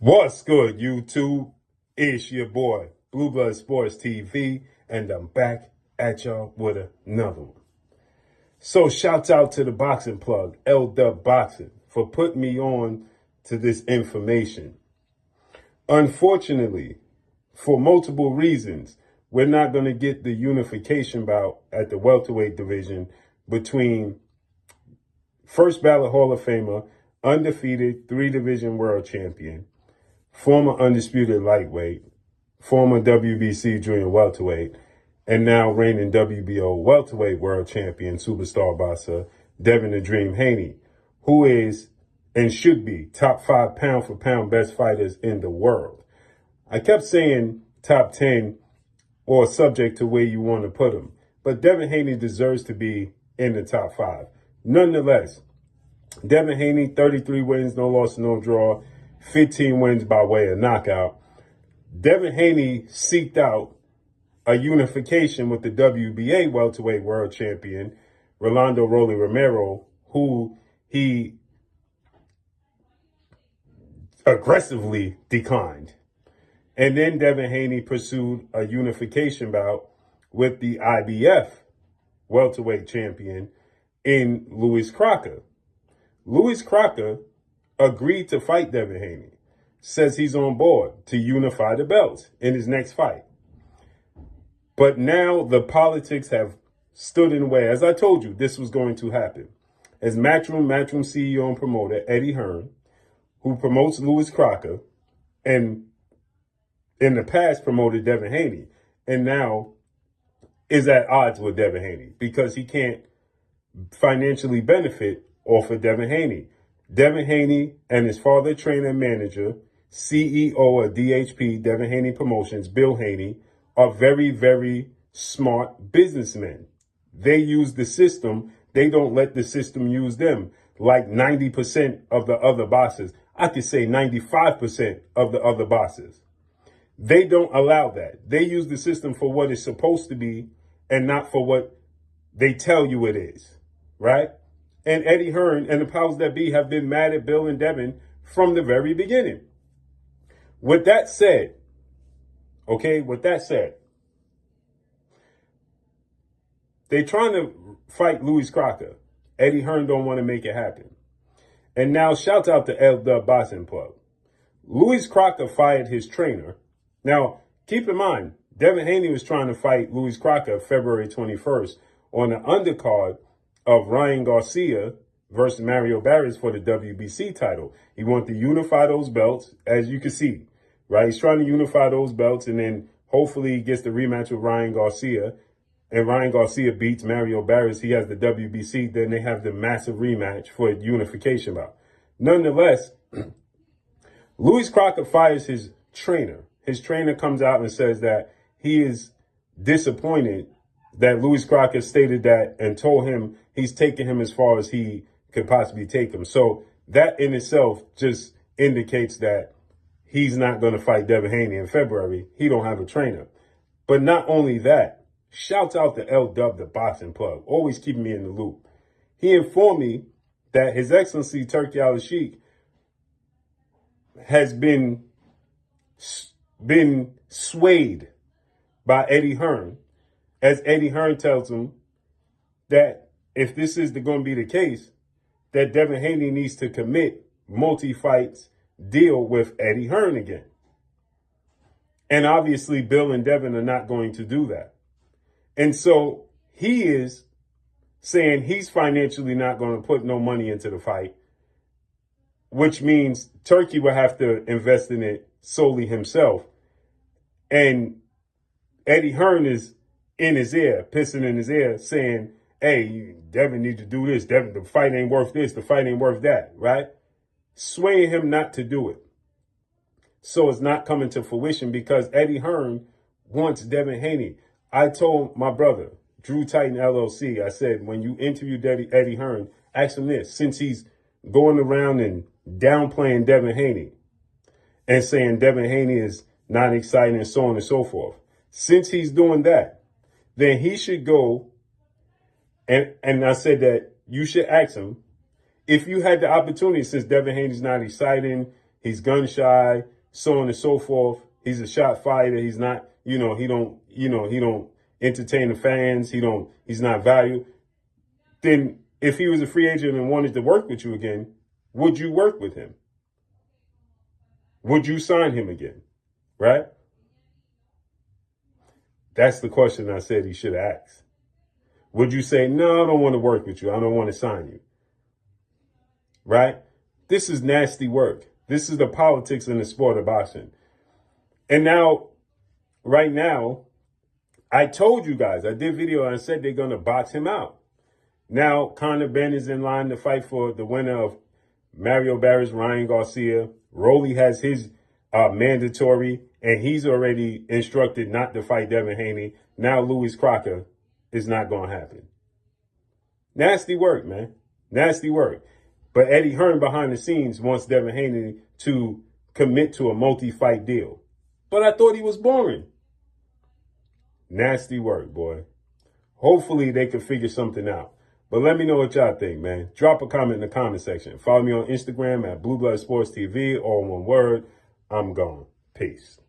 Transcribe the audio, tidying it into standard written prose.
What's good, YouTube? It's your boy, Blue Blood Sports TV, and I'm back at y'all with another one. So, shouts out to the boxing plug, L-Dub Boxing, for putting me on to this information. Unfortunately, for multiple reasons, we're not going to get the unification bout at the welterweight division between first ballot Hall of Famer, undefeated 3-division world champion, former undisputed lightweight, former WBC junior welterweight, and now reigning WBO welterweight world champion, superstar boxer, Devin the Dream Haney, who is and should be top 5 pound for pound best fighters in the world. I kept saying top 10 or subject to where you want to put him, but Devin Haney deserves to be in the top 5. Nonetheless, Devin Haney, 33 wins, no loss, no draw, 15 wins by way of knockout. Devin Haney seeked out a unification with the WBA welterweight world champion, Rolando Rolly Romero, who he aggressively declined. And then Devin Haney pursued a unification bout with the IBF welterweight champion in Louis Crocker. Louis Crocker agreed to fight Devin Haney, says he's on board to unify the belts in his next fight. But now the politics have stood in the way. As I told you, this was going to happen. As Matchroom CEO and promoter Eddie Hearn, who promotes Louis Crocker and in the past promoted Devin Haney, and now is at odds with Devin Haney because he can't financially benefit off of Devin Haney. Devin Haney and his father, trainer, and manager, CEO of DHP, Devin Haney Promotions, Bill Haney, are very, very smart businessmen. They use the system. They don't let the system use them. Like 90% of the other bosses. I could say 95% of the other bosses. They don't allow that. They use the system for what it's supposed to be and not for what they tell you it is, right? And Eddie Hearn and the powers that be have been mad at Bill and Devin from the very beginning. With that said, they're trying to fight Louis Crocker. Eddie Hearn don't want to make it happen. And now shouts out to L-Dub Boxing Plug. Louis Crocker fired his trainer. Now, keep in mind, Devin Haney was trying to fight Louis Crocker February 21st on the undercard of Ryan Garcia versus Mario Barrios for the WBC title. He wanted to unify those belts, as you can see, right? He's trying to unify those belts, and then hopefully he gets the rematch with Ryan Garcia, and Ryan Garcia beats Mario Barrios. He has the WBC. Then they have the massive rematch for a unification bout. Nonetheless, Louis Crocker fires his trainer. His trainer comes out and says that he is disappointed that Louis Crocker stated that and told him he's taking him as far as he could possibly take him. So that in itself just indicates that he's not going to fight Devin Haney in February. He don't have a trainer. But not only that, shouts out to L-Dub, the boxing plug, always keeping me in the loop. He informed me that His Excellency Turki Al-Sheikh has been swayed by Eddie Hearn, as Eddie Hearn tells him that if this is going to be the case, that Devin Haney needs to commit multi-fights deal with Eddie Hearn again. And obviously, Bill and Devin are not going to do that. And so he is saying he's financially not going to put no money into the fight, which means Turki will have to invest in it solely himself. And Eddie Hearn is in his ear, pissing in his ear, saying, hey, Devin needs to do this. Devin, the fight ain't worth this. The fight ain't worth that, right? Swaying him not to do it. So it's not coming to fruition because Eddie Hearn wants Devin Haney. I told my brother, Drew Titan LLC, I said, when you interviewed Eddie Hearn, ask him this, since he's going around and downplaying Devin Haney and saying Devin Haney is not exciting and so on and so forth. Since he's doing that, then he should go, and I said that you should ask him, if you had the opportunity, since Devin Haney's not exciting, He's gun shy, so on and so forth. He's a shot fighter. He's not, he don't entertain the fans. He's not valued. Then if he was a free agent and wanted to work with you again, would you work with him? Would you sign him again? Right? That's the question I said he should ask. Would you say, no, I don't want to work with you. I don't want to sign you. Right? This is nasty work. This is the politics in the sport of boxing. And now, right now, I told you guys, I did video and I said they're going to box him out. Now, Conor Ben is in line to fight for the winner of Mario Barris, Ryan Garcia. Rolly has his mandatory, and he's already instructed not to fight Devin Haney. Now, Louis Crocker is not going to happen. Nasty work, man. Nasty work. But Eddie Hearn behind the scenes wants Devin Haney to commit to a multi-fight deal. But I thought he was boring. Nasty work, boy. Hopefully they can figure something out. But let me know what y'all think, man. Drop a comment in the comment section. Follow me on Instagram at Blue Blood Sports TV, all one word. I'm gone. Peace.